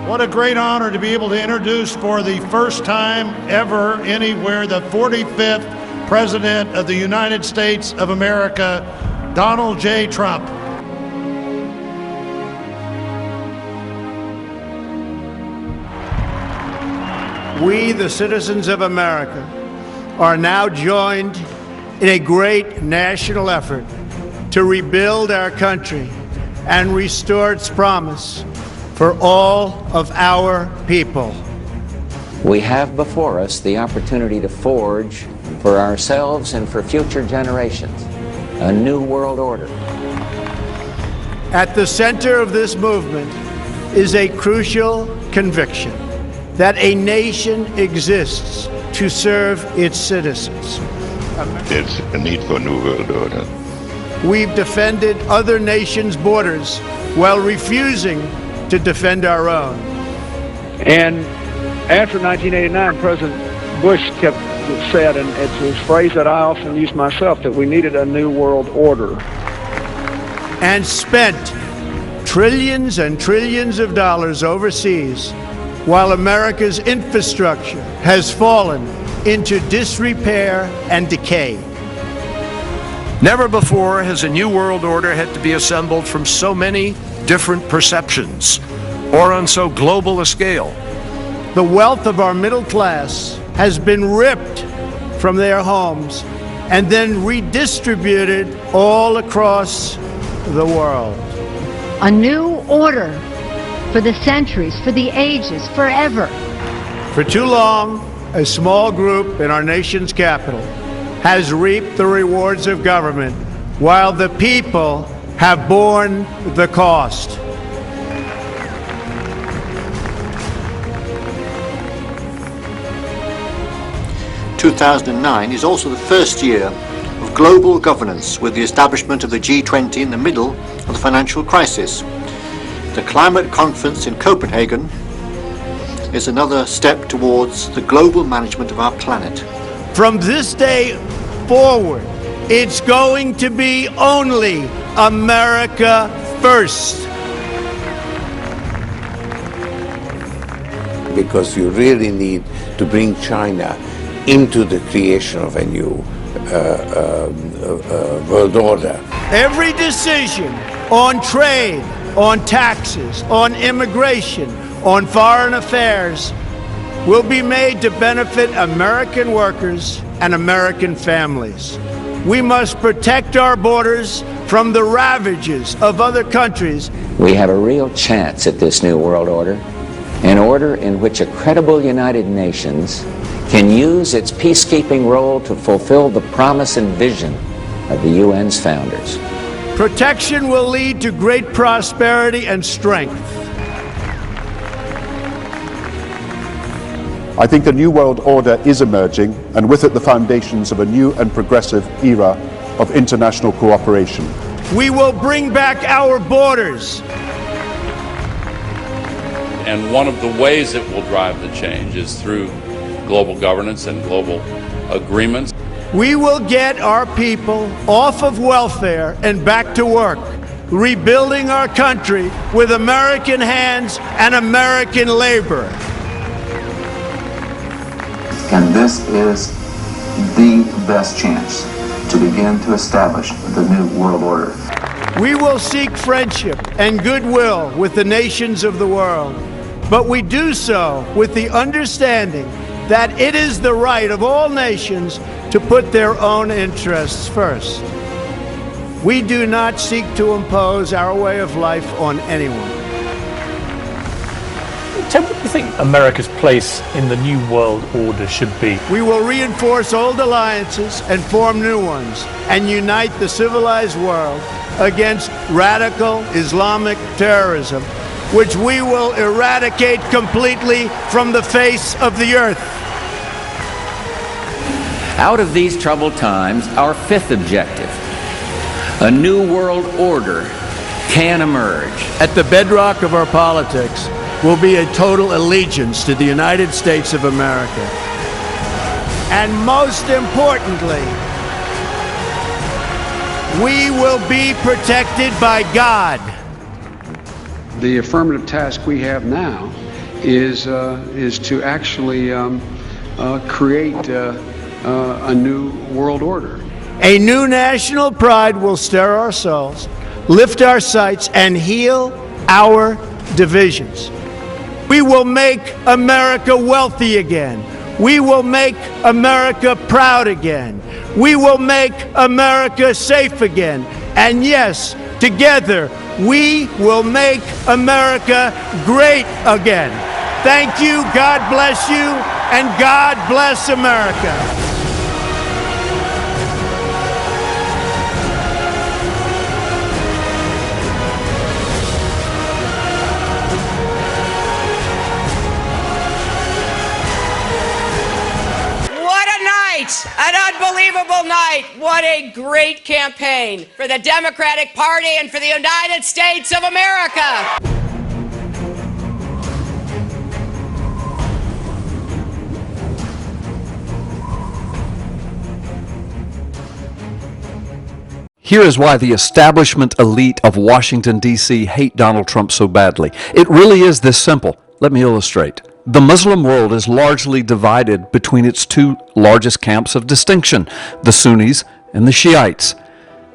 What a great honor to be able to introduce for the first time ever anywhere the 45th President of the United States of America, Donald J. Trump. We, the citizens of America, are now joined in a great national effort to rebuild our country and restore its promise for all of our people. We have before us the opportunity to forge for ourselves and for future generations a new world order. At the center of this movement is a crucial conviction that a nation exists to serve its citizens. There's a need for a new world order. We've defended other nations' borders while refusing to defend our own. And after 1989, President Bush said, and it's a phrase that I often use myself, that we needed a new world order. And spent trillions and trillions of dollars overseas while America's infrastructure has fallen into disrepair and decay. Never before has a new world order had to be assembled from so many different perceptions or on so global a scale. The wealth of our middle class has been ripped from their homes and then redistributed all across the world. A new order for the centuries, for the ages, forever. For too long, a small group in our nation's capital has reaped the rewards of government while the people have borne the cost. (2009) is also the first year of global governance, with the establishment of the G20 in the middle of the financial crisis. The climate conference in Copenhagen is another step towards the global management of our planet. From this day forward, it's going to be only America first. Because you really need to bring China into the creation of a new world order. Every decision on trade, on taxes, on immigration, on foreign affairs will be made to benefit American workers and American families. We must protect our borders from the ravages of other countries. We have a real chance at this new world order, an order in which a credible United Nations can use its peacekeeping role to fulfill the promise and vision of the UN's founders. Protection will lead to great prosperity and strength. I think a new world order is emerging, and with it the foundations of a new and progressive era of international cooperation. We will bring back our borders. And one of the ways it will drive the change is through global governance and global agreements. We will get our people off of welfare and back to work, rebuilding our country with American hands and American labor. And this is the best chance to begin to establish the new world order. We will seek friendship and goodwill with the nations of the world, but we do so with the understanding that it is the right of all nations to put their own interests first. We do not seek to impose our way of life on anyone. Tim, what do you think America's place in the new world order should be? We will reinforce old alliances and form new ones, and unite the civilized world against radical Islamic terrorism, which we will eradicate completely from the face of the earth. Out of these troubled times, our fifth objective, a new world order, can emerge. At the bedrock of our politics will be a total allegiance to the United States of America. And most importantly, we will be protected by God. The affirmative task we have now is to actually create a new world order. A new national pride will stir our souls, lift our sights, and heal our divisions. We will make America wealthy again. We will make America proud again. We will make America safe again. And yes, together, we will make America great again. Thank you, God bless you, and God bless America. An unbelievable night. What a great campaign for the Democratic Party and for the United States of America. Here is why the establishment elite of Washington, D.C. hate Donald Trump so badly. It really is this simple. Let me illustrate. The Muslim world is largely divided between its two largest camps of distinction, the Sunnis and the Shiites.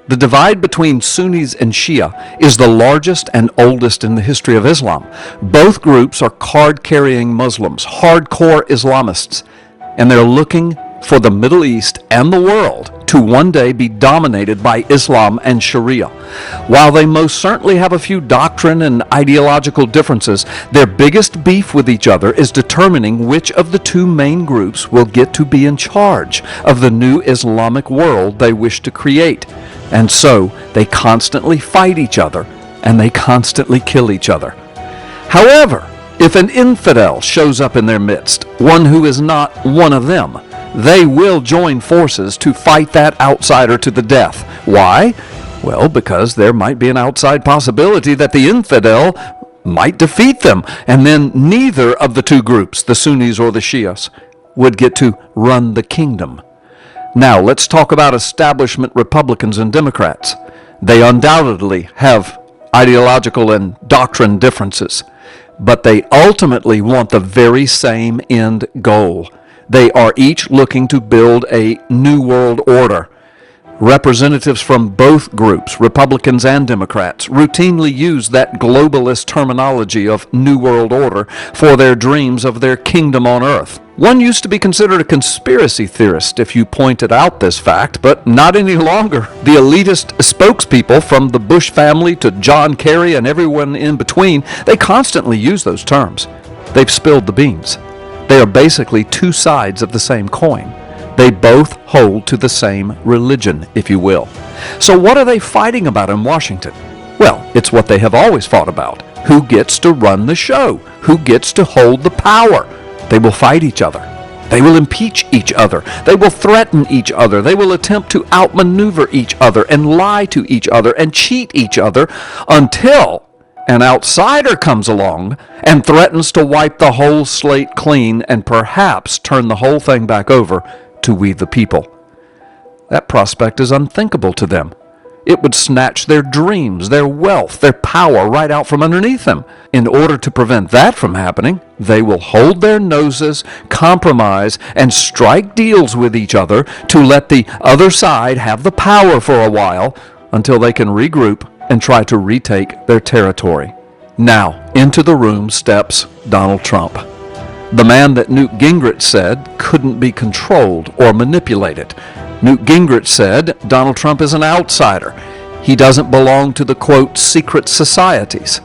The divide between Sunnis and Shia is the largest and oldest in the history of Islam. Both groups are card-carrying Muslims, hardcore Islamists, and they're looking for the Middle East and the world to one day be dominated by Islam and Sharia. While they most certainly have a few doctrine and ideological differences, their biggest beef with each other is determining which of the two main groups will get to be in charge of the new Islamic world they wish to create. And so they constantly fight each other and they constantly kill each other. However, if an infidel shows up in their midst, one who is not one of them, they will join forces to fight that outsider to the death. Why? Well, because there might be an outside possibility that the infidel might defeat them, and then neither of the two groups, the Sunnis or the Shias, would get to run the kingdom. Now, let's talk about establishment Republicans and Democrats. They undoubtedly have ideological and doctrine differences, but they ultimately want the very same end goal. They are each looking to build a new world order. Representatives from both groups, Republicans and Democrats, routinely use that globalist terminology of New World Order for their dreams of their kingdom on earth. One used to be considered a conspiracy theorist if you pointed out this fact, but not any longer. The elitist spokespeople from the Bush family to John Kerry and everyone in between, they constantly use those terms. They've spilled the beans. They are basically two sides of the same coin. They both hold to the same religion, if you will. So what are they fighting about in Washington? Well, it's what they have always fought about. Who gets to run the show? Who gets to hold the power? They will fight each other. They will impeach each other. They will threaten each other. They will attempt to outmaneuver each other and lie to each other and cheat each other until an outsider comes along and threatens to wipe the whole slate clean and perhaps turn the whole thing back over to we the people. That prospect is unthinkable to them. It would snatch their dreams, their wealth, their power right out from underneath them. In order to prevent that from happening, they will hold their noses, compromise, and strike deals with each other to let the other side have the power for a while until they can regroup and try to retake their territory. Now, into the room steps Donald Trump, the man that Newt Gingrich said couldn't be controlled or manipulated. Newt Gingrich said Donald Trump is an outsider. He doesn't belong to the, quote, secret societies.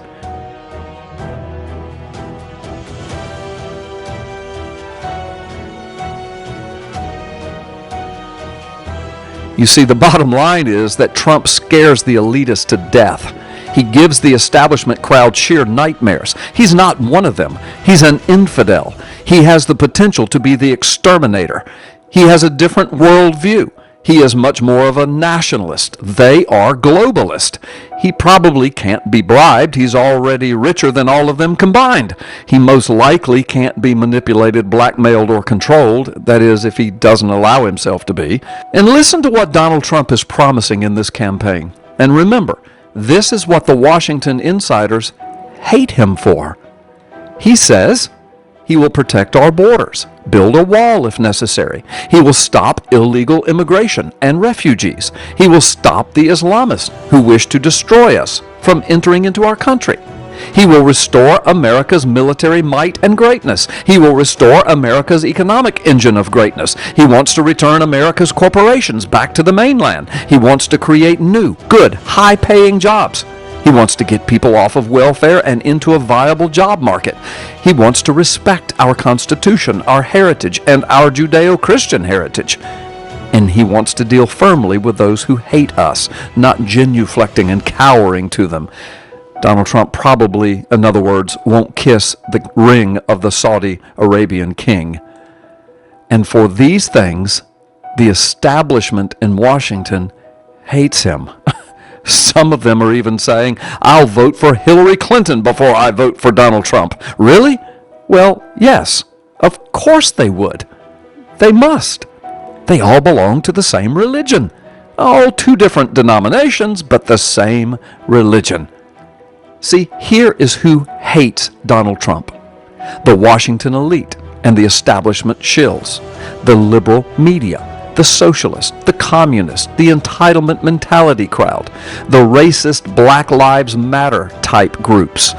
You see, the bottom line is that Trump scares the elitists to death. He gives the establishment crowd sheer nightmares. He's not one of them. He's an infidel. He has the potential to be the exterminator. He has a different worldview. He is much more of a nationalist. They are globalist. He probably can't be bribed. He's already richer than all of them combined. He most likely can't be manipulated, blackmailed, or controlled. That is, if he doesn't allow himself to be. And listen to what Donald Trump is promising in this campaign. And remember, this is what the Washington insiders hate him for. He says he will protect our borders, build a wall if necessary. He will stop illegal immigration and refugees. He will stop the Islamists who wish to destroy us from entering into our country. He will restore America's military might and greatness. He will restore America's economic engine of greatness. He wants to return America's corporations back to the mainland. He wants to create new, good, high-paying jobs. He wants to get people off of welfare and into a viable job market. He wants to respect our Constitution, our heritage, and our Judeo-Christian heritage. And he wants to deal firmly with those who hate us, not genuflecting and cowering to them. Donald Trump probably, in other words, won't kiss the ring of the Saudi Arabian king. And for these things, the establishment in Washington hates him. Some of them are even saying, I'll vote for Hillary Clinton before I vote for Donald Trump. Really? Well, yes, of course they would. They must. They all belong to the same religion. Oh, two different denominations, but the same religion. See, here is who hates Donald Trump. The Washington elite and the establishment shills, the liberal media, the socialists, the communists, the entitlement mentality crowd, the racist Black Lives Matter type groups,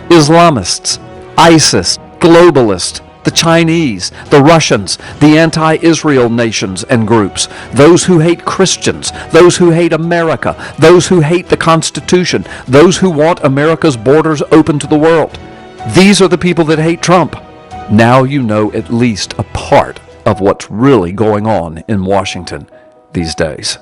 Islamists, ISIS, globalists, the Chinese, the Russians, the anti-Israel nations and groups, those who hate Christians, those who hate America, those who hate the Constitution, those who want America's borders open to the world. These are the people that hate Trump. Now you know at least a part of what's really going on in Washington these days.